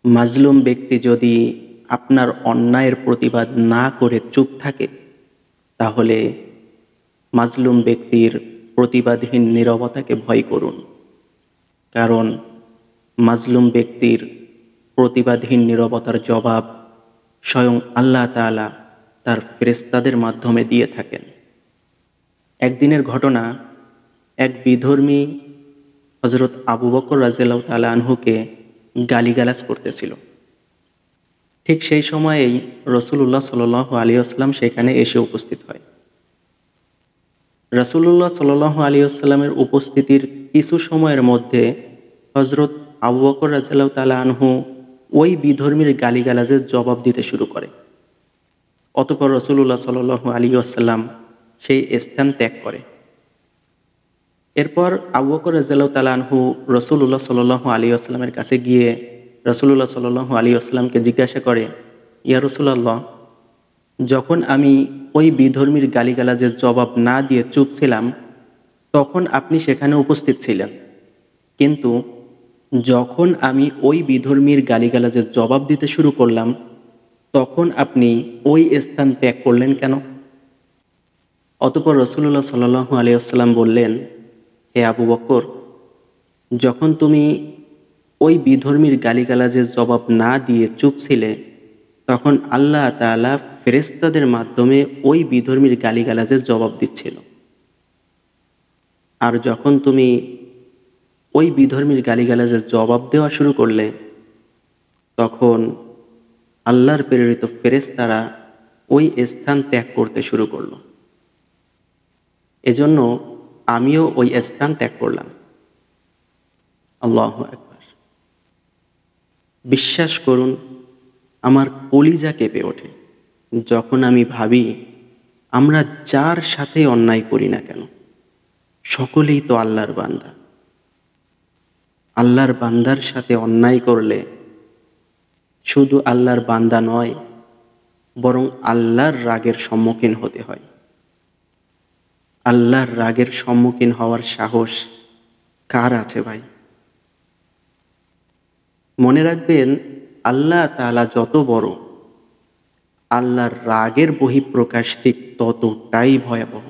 মাজলুম ব্যক্তি যদি আপনার অন্যায়ের প্রতিবাদ না করে চুপ থাকে, তাহলে মাজলুম ব্যক্তির প্রতিবাদহীন নীরবতাকে ভয় করুন। কারণ মাজলুম ব্যক্তির প্রতিবাদহীন নীরবতার জবাব স্বয়ং আল্লাহ তাআলা তার ফেরেশতাদের মাধ্যমে দিয়ে থাকেন। একদিনের ঘটনা, এক বিধর্মী হযরত আবু বকর রাদিয়াল্লাহু তাআলা আনহুকে গালিগালাজ করতেছিল। ঠিক সেই সময়েই রাসূলুল্লাহ সাল্লাল্লাহু আলাইহি ওয়াসাল্লাম সেখানে এসে উপস্থিত হয়। রাসূলুল্লাহ সাল্লাল্লাহু আলাইহি ওয়াসাল্লামের উপস্থিতির কিছু সময়ের মধ্যে হযরত আবু বকর রাদিয়াল্লাহু তাআলা আনহু ওই বিধর্মীর গালিগালাজের জবাব দিতে শুরু করে। অতঃপর রাসূলুল্লাহ সাল্লাল্লাহু আলাইহি ওয়াসাল্লাম সেই স্থান ত্যাগ করে। এরপর আবু বকর রাদিয়াল্লাহু তাআলা আনহু রাসূলুল্লাহ সাল্লাল্লাহু আলাইহি ওয়াসাল্লামের কাছে গিয়ে রাসূলুল্লাহ সাল্লাল্লাহু আলাইহি ওয়াসাল্লামকে জিজ্ঞাসা করে, ইয়া রাসূলুল্লাহ, যখন আমি ওই বিধর্মীর গালিগালাজের জবাব না দিয়ে চুপ ছিলাম, তখন আপনি সেখানে উপস্থিত ছিলেন। কিন্তু যখন আমি ওই বিধর্মীর গালিগালাজের জবাব দিতে শুরু করলাম, তখন আপনি ওই স্থান ত্যাগ করলেন কেন? অতঃপর রাসূলুল্লাহ সাল্লাল্লাহু আলাইহি ওয়াসাল্লাম বললেন, হে আবু বকর, যখন তুমি ওই বিধর্মীর গালিগালাজের জবাব না দিয়ে চুপ ছিলে, তখন আল্লাহ তাআলা ফেরেশতাদের মাধ্যমে ওই বিধর্মীর গালিগালাজের জবাব দিচ্ছিল। আর যখন তুমি ওই বিধর্মীর গালিগালাজের জবাব দেওয়া শুরু করলে, তখন আল্লাহর প্রেরিত ফেরেশতারা ওই স্থান ত্যাগ করতে শুরু করল। এজন্য আমিও ওই স্থান ত্যাগ করলাম। আল্লাহু আকবার। বিশ্বাস করুন, আমার কলিজা কেঁপে ওঠে যখন আমি ভাবি, আমরা যার সাথে অন্যায় করি না কেন, সকলেই তো আল্লাহর বান্দা। আল্লাহর বান্দার সাথে অন্যায় করলে শুধু আল্লাহর বান্দা নয়, বরং আল্লাহর রাগের সম্মুখীন হতে হয়। আল্লাহর রাগের সম্মুখীন হওয়ার সাহস কার আছে ভাই? মনে রাখবেন, আল্লাহ তাআলা যত বড়, আল্লাহর রাগের বহিঃপ্রকাশ ঠিক ততটাই ভয়াবহ।